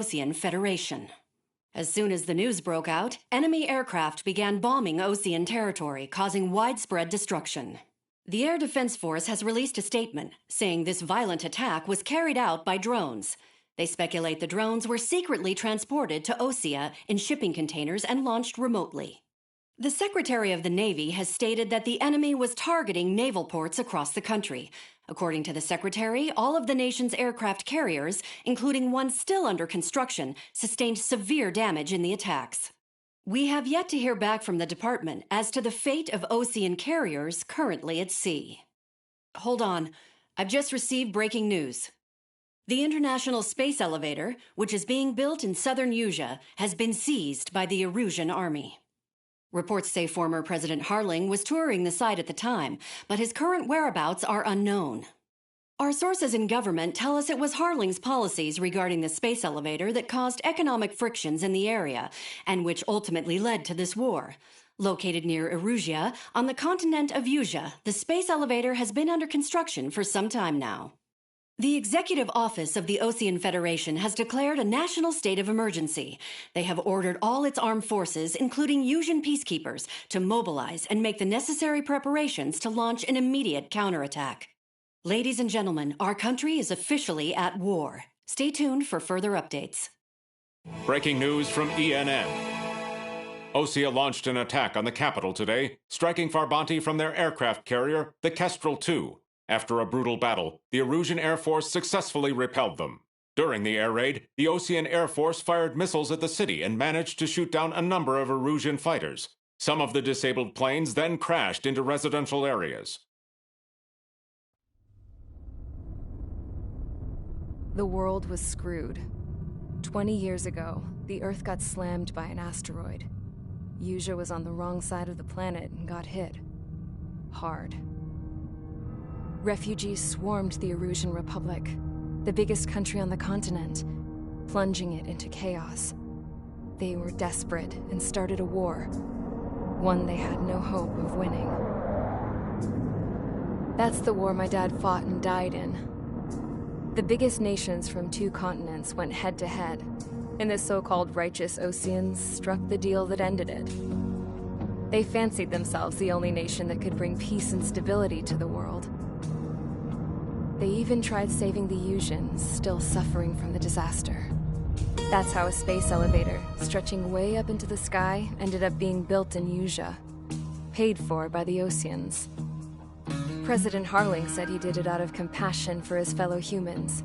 Ocean Federation. As soon as the news broke out, enemy aircraft began bombing Ocean territory, causing widespread destruction. The Air Defense Force has released a statement saying this violent attack was carried out by drones. They speculate the drones were secretly transported to Osea in shipping containers and launched remotely. The Secretary of the Navy has stated that the enemy was targeting naval ports across the country. According to the Secretary, all of the nation's aircraft carriers, including one still under construction, sustained severe damage in the attacks. We have yet to hear back from the department as to the fate of Ocean carriers currently at sea. Hold on. I've just received breaking news. The International Space Elevator, which is being built in southern Usea, has been seized by the Erusian Army. Reports say former President Harling was touring the site at the time, but his current whereabouts are unknown. Our sources in government tell us it was Harling's policies regarding the space elevator that caused economic frictions in the area, and which ultimately led to this war. Located near Erusia, on the continent of Usea, the space elevator has been under construction for some time now. The Executive Office of the Ocean Federation has declared a national state of emergency. They have ordered all its armed forces, including Usian peacekeepers, to mobilize and make the necessary preparations to launch an immediate counterattack. Ladies and gentlemen, our country is officially at war. Stay tuned for further updates. Breaking news from ENN. Osea launched an attack on the capital today, striking Farbanti from their aircraft carrier, the Kestrel II. After a brutal battle, the Erusian Air Force successfully repelled them. During the air raid, the Ocean Air Force fired missiles at the city and managed to shoot down a number of Erusian fighters. Some of the disabled planes then crashed into residential areas. The world was screwed. 20 years ago, the Earth got slammed by an asteroid. Usea was on the wrong side of the planet and got hit. Hard. Refugees swarmed the Erusian Republic, the biggest country on the continent, plunging it into chaos. They were desperate and started a war, one they had no hope of winning. That's the war my dad fought and died in. The biggest nations from 2 continents went head-to-head, and the so-called righteous Oceans struck the deal that ended it. They fancied themselves the only nation that could bring peace and stability to the world. They even tried saving the Usians, still suffering from the disaster. That's how a space elevator, stretching way up into the sky, ended up being built in Usea, paid for by the Oceans. President Harling said he did it out of compassion for his fellow humans.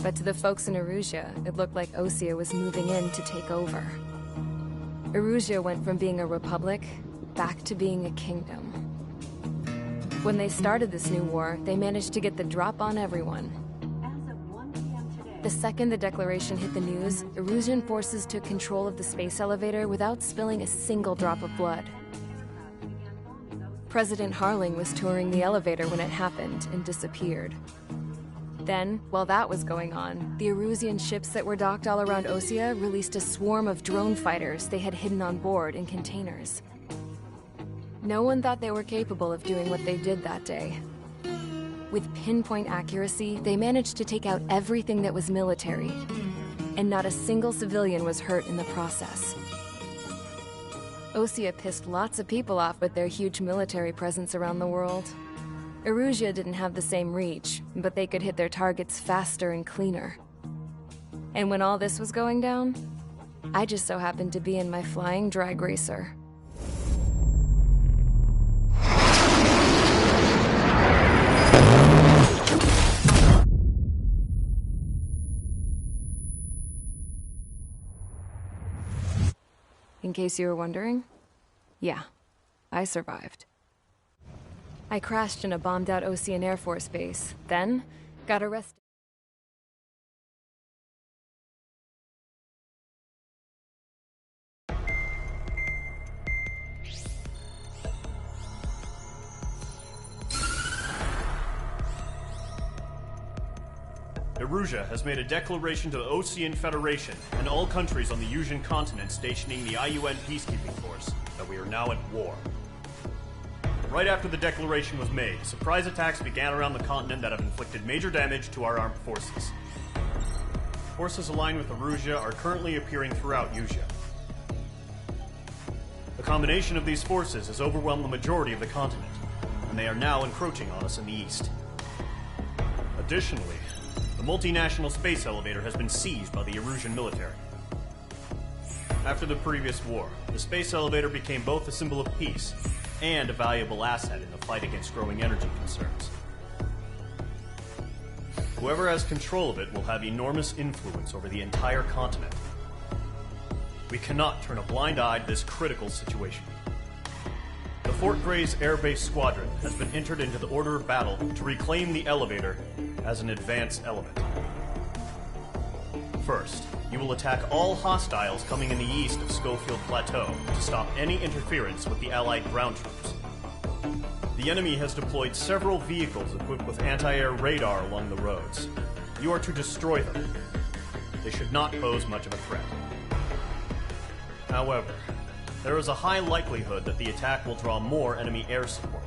But to the folks in Erusia, it looked like Osea was moving in to take over. Erusia went from being a republic back to being a kingdom. When they started this new war, they managed to get the drop on everyone. The second the declaration hit the news, Erusian forces took control of the space elevator without spilling a single drop of blood. President Harling was touring the elevator when it happened and disappeared. Then, while that was going on, the Erusian ships that were docked all around Osea released a swarm of drone fighters they had hidden on board in containers. No one thought they were capable of doing what they did that day. With pinpoint accuracy, they managed to take out everything that was military, and not a single civilian was hurt in the process. Osea pissed lots of people off with their huge military presence around the world. Erusia didn't have the same reach, but they could hit their targets faster and cleaner. And when all this was going down, I just so happened to be in my flying drag racer. In case you were wondering, yeah, I survived. I crashed in a bombed-out Ocean Air Force base, then got arrested. Erusia has made a declaration to the Ocean Federation and all countries on the Usian continent stationing the IUN peacekeeping force that we are now at war. Right after the declaration was made, surprise attacks began around the continent that have inflicted major damage to our armed forces. forces aligned with Erusia are currently appearing throughout Usea. The combination of these forces has overwhelmed the majority of the continent, and they are now encroaching on us in the east. Additionally, the multinational space elevator has been seized by the Erusian military. After the previous war, the space elevator became both a symbol of peace and a valuable asset in the fight against growing energy concerns. Whoever has control of it will have enormous influence over the entire continent. We cannot turn a blind eye to this critical situation. The Fort Gray's Air Base Squadron has been entered into the order of battle to reclaim the elevator as an advance element. First, you will attack all hostiles coming in the east of Schofield Plateau to stop any interference with the Allied ground troops. The enemy has deployed several vehicles equipped with anti-air radar along the roads. You are to destroy them. They should not pose much of a threat. However, there is a high likelihood that the attack will draw more enemy air support.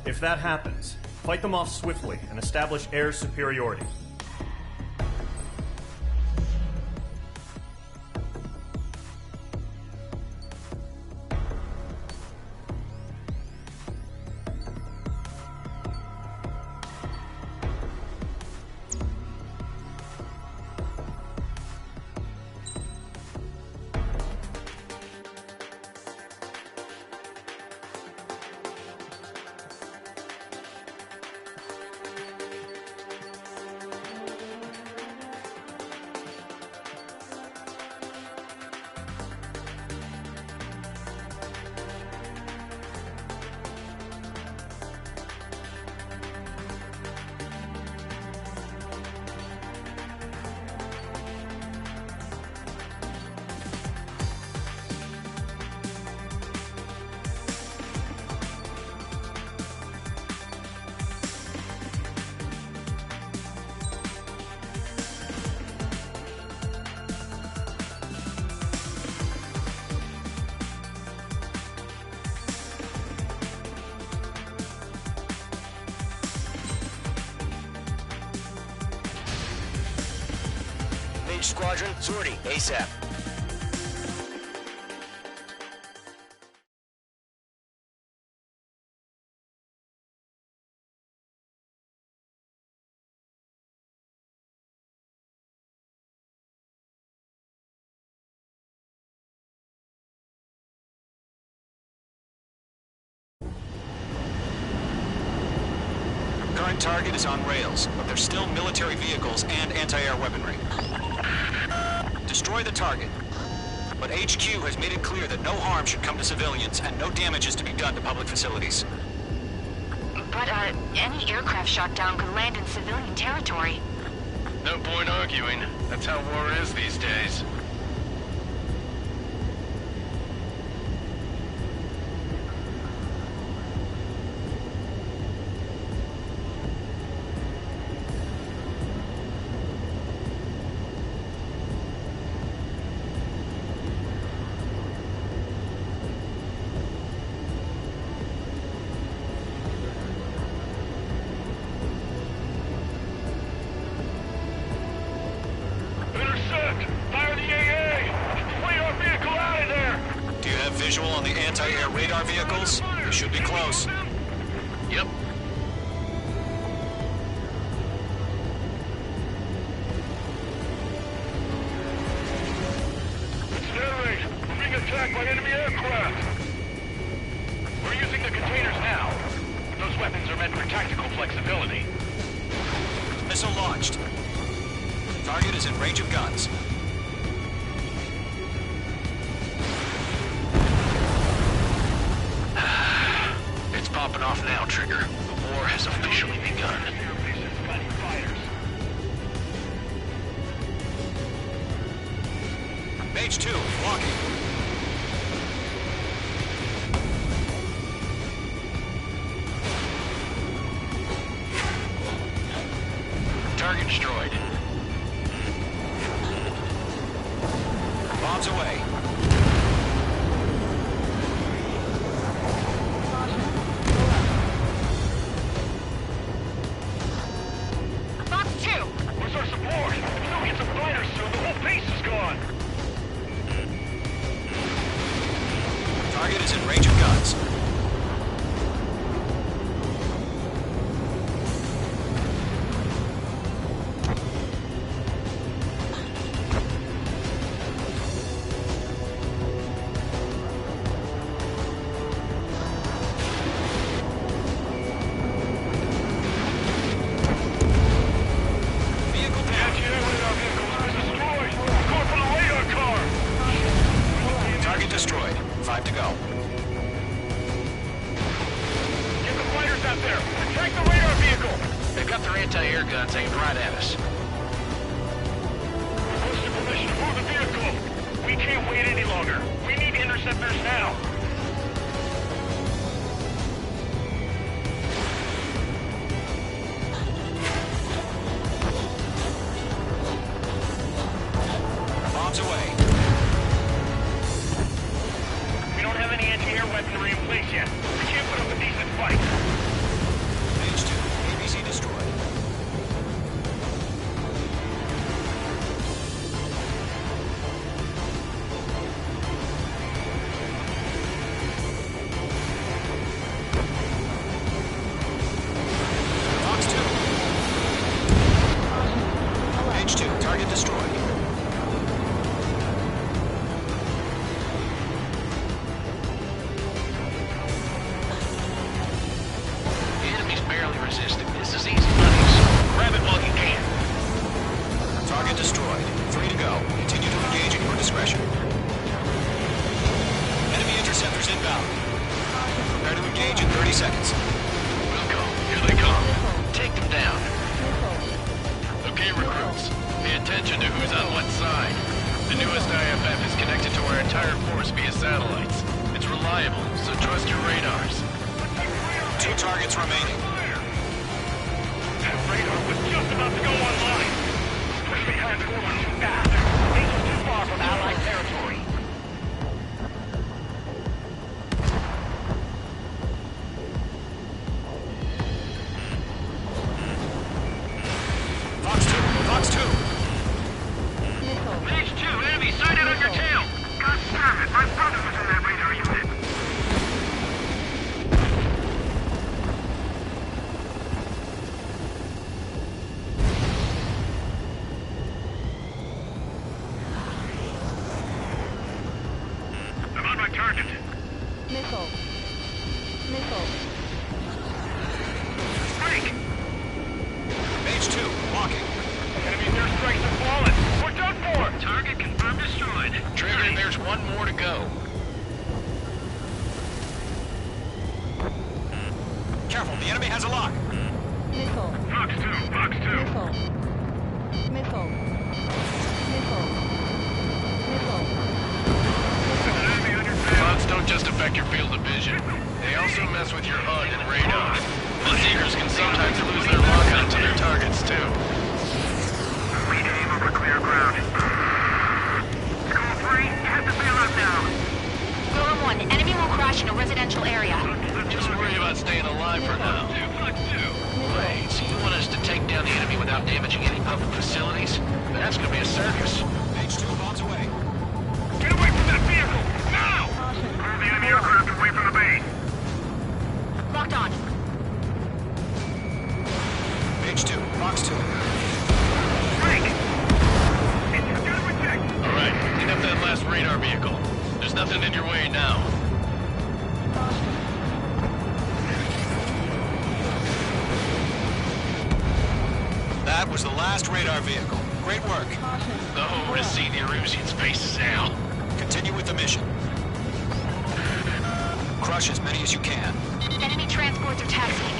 If that happens, fight them off swiftly and establish air superiority. Squadron, sortie, ASAP. Current target is on rails, but there's still military vehicles and anti-air weaponry. Destroy the target. But HQ has made it clear that no harm should come to civilians and no damage is to be done to public facilities. But, any aircraft shot down could land in civilian territory. No point arguing. That's how war is these days. Visual on the anti-air radar vehicles? They should be close. Yep. Accelerate! We're being attacked by enemy aircraft! We're using the containers now. Those weapons are meant for tactical flexibility. Missile launched. Target is in range of guns. Popping off now, Trigger. The war has officially begun. Mage 2, walking. Target destroyed. Bombs away. Where's our support? Target is in range of guns. Destroyed. 5 to go. Get the fighters out there! Attack the radar vehicle! They've got their anti-air guns aimed right at us. Requesting permission to move the vehicle! We can't wait any longer. We need interceptors now! Bombs away. We don't have any anti-air weaponry in place yet. We can't put up a decent fight. Page 2. ABC destroyed. Box 2. Page 2. Target destroyed. The enemy's barely resisting. This is easy money. Grab it while you can. Target destroyed. 3 to go. Continue to engage at your discretion. Enemy interceptors inbound. Prepare to engage in 30 seconds. Welcome. Here they come. Take them down. Okay, recruits. Pay attention to who's on what side. The newest IFF is connected to our entire force via satellites. It's reliable, so trust your radars. 2 targets remaining. That radar was just about to go online. Push behind the corner too fast. These are too far from Allied territory. Fox 2. Fox 2. Page 2, enemy sighted on your tail. God damn it, my brother was in that radar unit. I'm on my target. Missile. Missile. Break! Page 2. Walking. Enemy's airstrikes have fallen. We're done for! Target confirmed destroyed. Trigger, there's one more to go. Careful, the enemy has a lock. Missile. Fox 2, Fox 2. Missile. Missile. Missile. Missile. There's an enemy on your tail. Clouds don't just affect your field of vision. They also mess with your HUD and radar. The Seekers can sometimes lose their lock onto their targets, too. Lead aim over clear ground. School 3, you have to bail out now. Gorham 1, enemy will crash in a residential area. Just worry about staying alive for now. Fox 2. Wait, so you want us to take down the enemy without damaging any public facilities? That's gonna be a circus. Page 2. Bombs away. Get away from that vehicle! Now! Move the enemy aircraft away from the base. Locked on. Page 2. Fox 2. Break! It's got to reject. All right, clean up that last radar vehicle. There's nothing in your way now. That was the last radar vehicle. Great work. Oh, to see the Erusians' faces now. Continue with the mission. Crush as many as you can. Enemy transports are taxiing.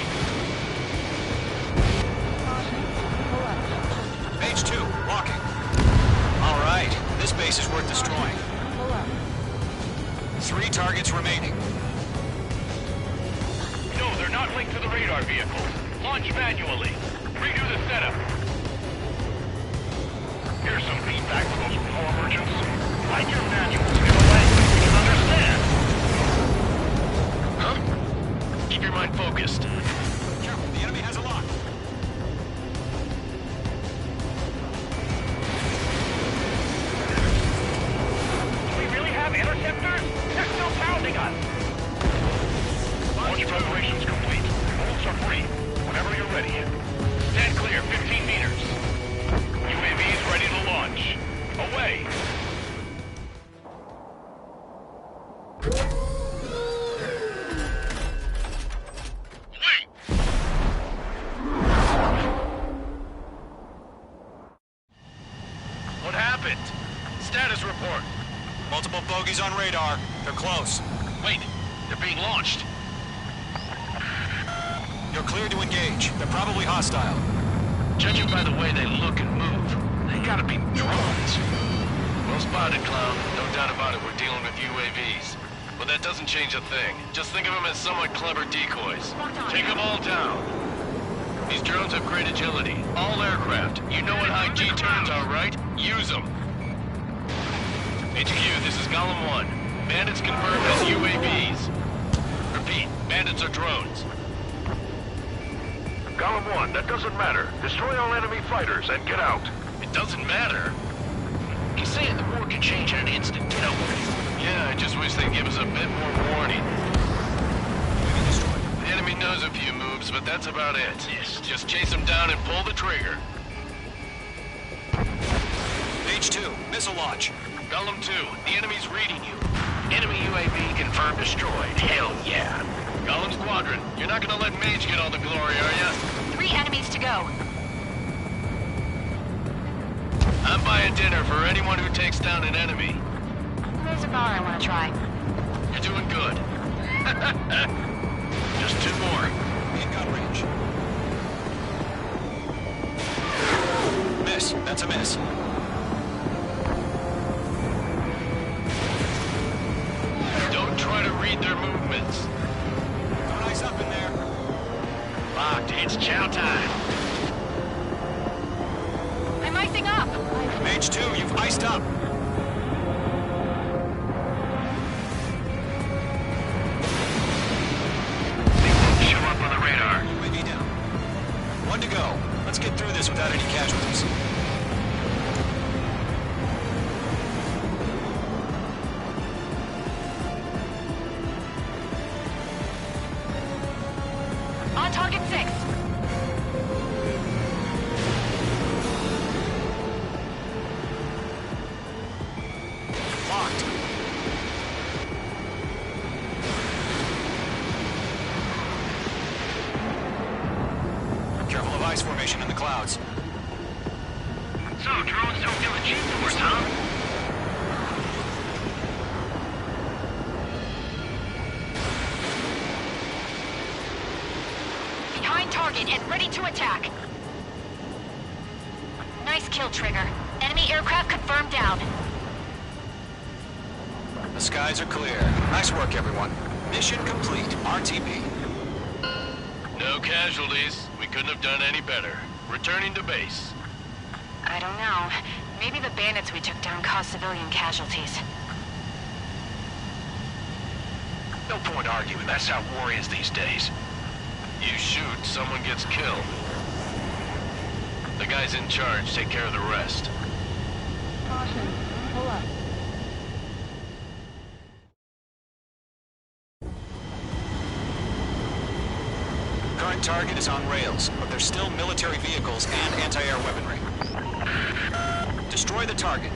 Page 2. Walking. All right. This base is worth destroying. 3 targets remaining. No, they're not linked to the radar vehicle. Launch manually. Redo the setup. Here's some feedback from those power merchants. Like your manuals in a language we can understand. Huh? Keep your mind focused. Careful, the enemy has a lock. Do we really have interceptors? They're still pounding us. Defibrillation's complete. Bolts are free. Whenever you're ready. Stand clear, 15 meters. UAVs ready to launch. Away! What happened? Status report. Multiple bogeys on radar. They're close. Wait, they're being launched. You're clear to engage. They're probably hostile. Judging by the way they look and move, they gotta be drones. Well spotted, clown. No doubt about it, we're dealing with UAVs. But that doesn't change a thing. Just think of them as somewhat clever decoys. Take them all down. These drones have great agility. All aircraft. You know what high G-turns are, right? Use them. HQ, this is Golem 1. Bandits confirmed as UAVs. Repeat, bandits are drones. Golem 1, that doesn't matter. Destroy all enemy fighters and get out. It doesn't matter. He's saying the war can change in an instant, you know. Yeah, I just wish they'd give us a bit more warning. The enemy knows a few moves, but that's about it. Yes. Just chase them down and pull the trigger. H2, missile launch. Golem 2, the enemy's reading you. Enemy UAV confirmed destroyed. Hell yeah. Golem Squadron, you're not gonna let Mage get all the glory, are ya? 3 enemies to go. I'm buying dinner for anyone who takes down an enemy. There's a bar I want to try. You're doing good. Just 2 more. In gun range. Miss. That's a miss. Don't try to read their movements. Don't ice up in there. Locked. It's chow time. I'm icing up. Mage 2, you've iced up. Show up on the radar. UAV down. 1 to go. Let's get through this without any casualties. On target 6. Locked. Careful of ice formation in the clouds. So, drones don't do a cheap for us, huh? Behind target and ready to attack. Nice kill, Trigger. Enemy aircraft confirmed down. The skies are clear. Nice work, everyone. Mission complete. RTB. No casualties. We couldn't have done any better. Returning to base. I don't know. Maybe the bandits we took down caused civilian casualties. No point arguing. That's how war is these days. You shoot, someone gets killed. The guys in charge take care of the rest. Caution. Pull up. Current target is on rails, but there's still military vehicles and anti-air weaponry. Destroy the target.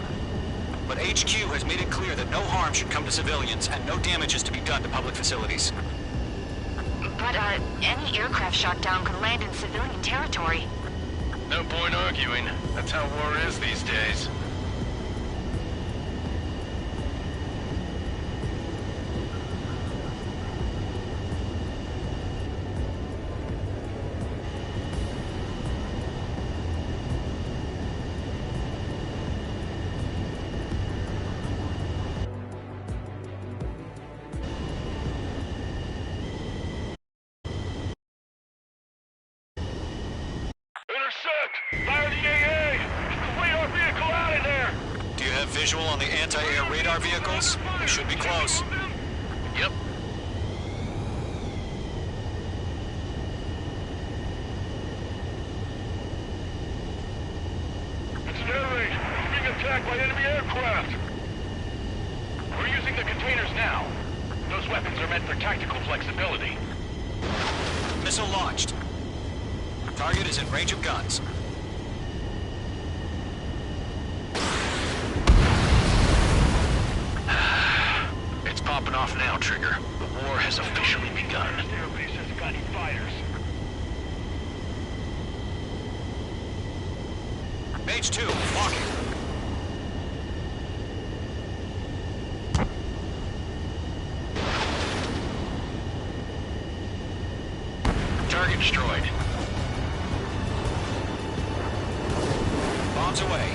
But HQ has made it clear that no harm should come to civilians and no damage is to be done to public facilities. But, any aircraft shot down could land in civilian territory. No point arguing. That's how war is these days. Intercept! Fire the AA! Radar vehicle out of there! Do you have visual on the anti-air radar vehicles? They should be close. Yep. It's air raid. We're being attacked by enemy aircraft. We're using the containers now. Those weapons are meant for tactical flexibility. Missile launched. Target is in range of guns. It's popping off now, Trigger. The war has officially begun. Airbase hasn't got any fighters. Mage 2, walking. Target destroyed. Bombs away.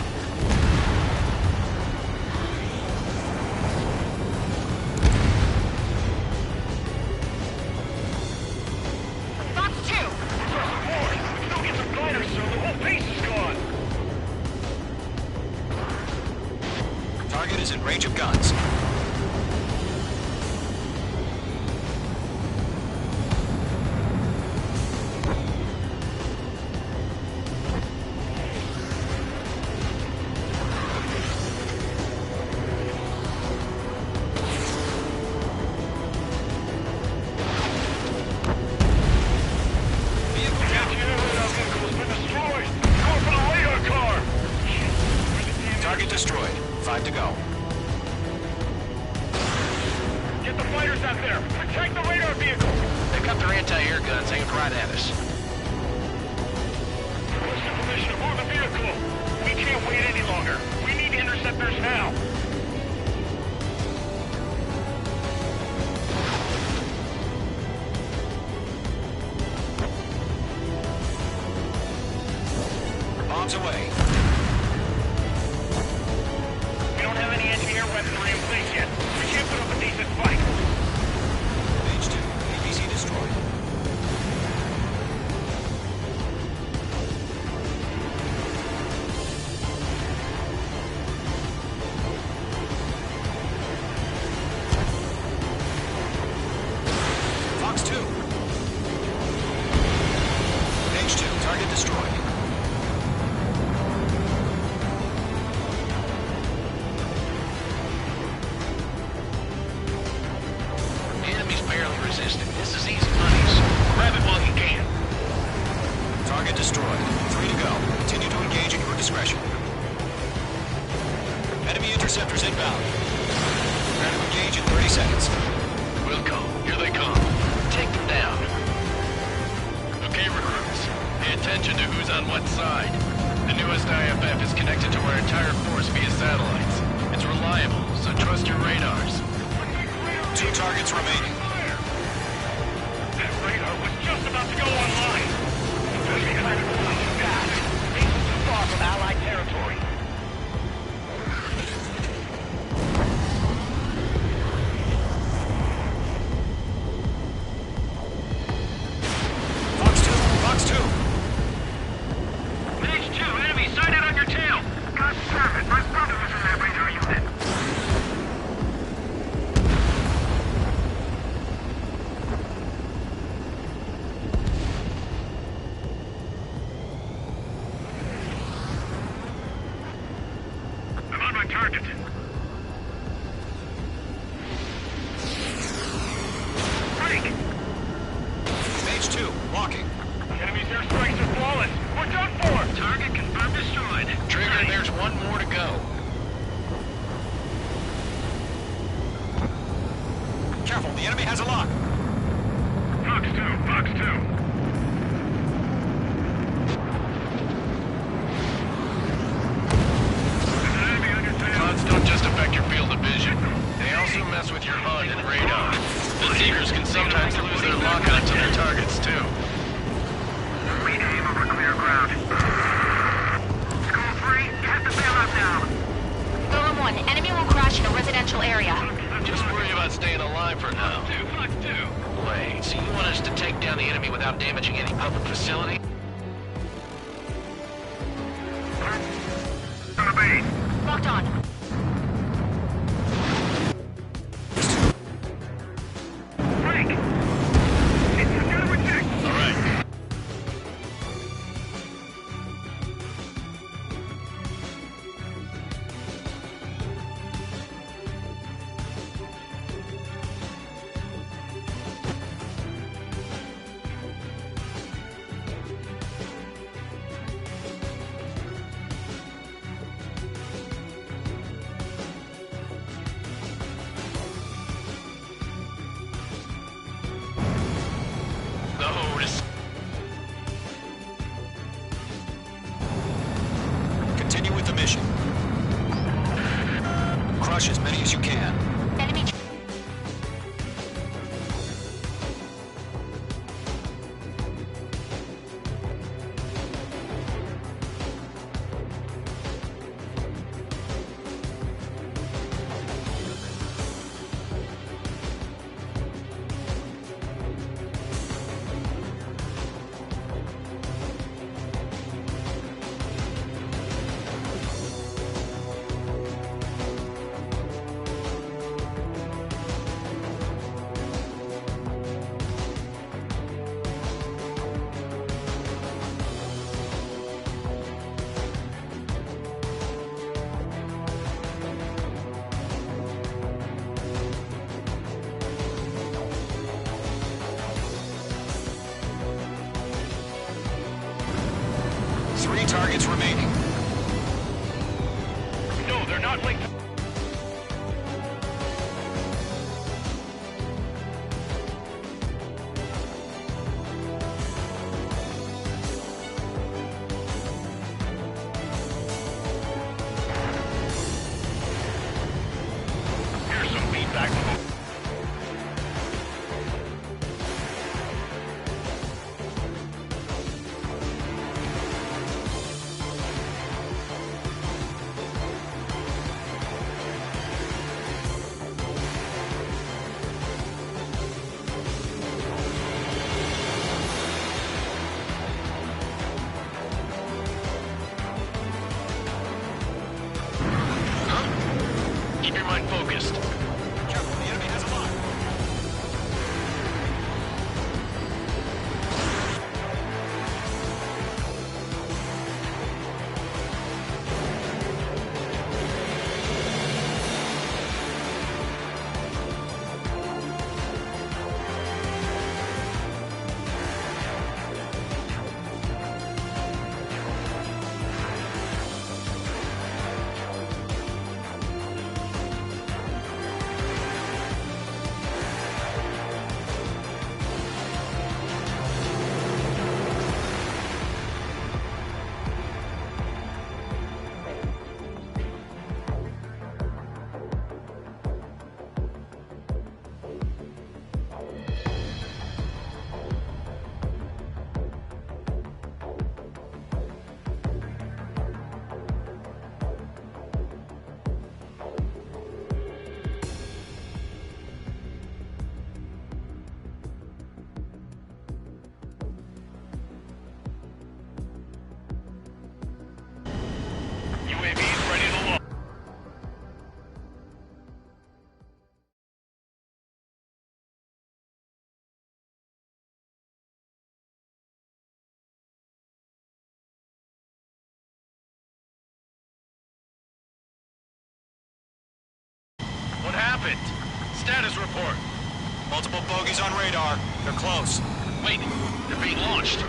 Fox 2! Boy, we don't get some fighters, so the whole base is gone. Target is in range of guns. Target destroyed. 5 to go. Get the fighters out there! Protect the radar vehicle! They've got their anti-air guns aimed right at us. Request permission to move the vehicle! We can't wait any longer. We need interceptors now! Bombs away. We don't have any anti-air weaponry in place yet. We can't put up a decent fight. Mage 2, ABC destroyed. Fox 2. Mage 2, target destroyed. The enemy's barely resisting. This is easy money, so grab it while you can. Target destroyed. 3 to go. Continue to engage at your discretion. Enemy interceptors inbound. Prepare to engage in 30 seconds. Wilco, here they come. Take them down. Okay, recruits. Pay attention to who's on what side. The newest IFF is connected to our entire force via satellites. It's reliable, so trust your radars. 2 targets remaining. That radar was just about to go online. We'll be kind of too fast. Base is too far from Allied territory. Fox 2, Fox 2. Mage 2, enemy sighted on your tail. God damn it, my brother was in that radar unit. I'm on my target. Break! Mage 2, walking. Enemy's airstrikes are flawless. We're done for. Target confirmed destroyed. Trigger, there's one more to go. Careful, the enemy has a lock. Fox 2, Fox 2. Pods don't just affect your field of vision. They also mess with your HUD and radar. The Seekers can sometimes lose their lock onto their targets, too. We aim over clear ground. School 3, get the bail up now. Golem 1, enemy will crash in a residential area. Just worry about staying alive for now. Fox 2. Wait, so you want us to take down the enemy without damaging any public facility? On the base. Locked on. Break! It's a counter-attack! All right. Crush as many as you can. Enemy. Three targets remaining. No, they're not linked. Here's some feedback from keep your mind focused. Careful, the enemy has a lock. UAVs ready to launch. What happened? Status report. Multiple bogies on radar. They're close. Wait, they're being launched.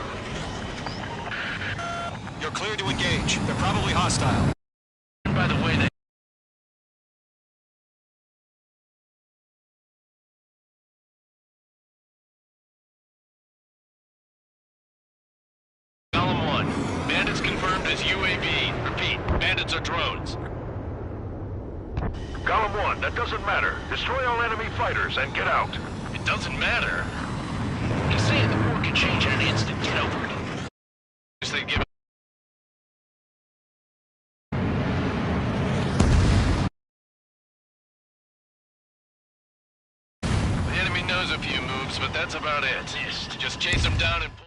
You're cleared to engage. They're probably hostile. By the way, they... Column 1. Bandits confirmed as UAV. Repeat, bandits are drones. Column 1, that doesn't matter. Destroy all enemy fighters and get out. It doesn't matter. He's saying the war could change in an instant. Get over it. They give The enemy knows a few moves, but that's about it. Just chase them down and...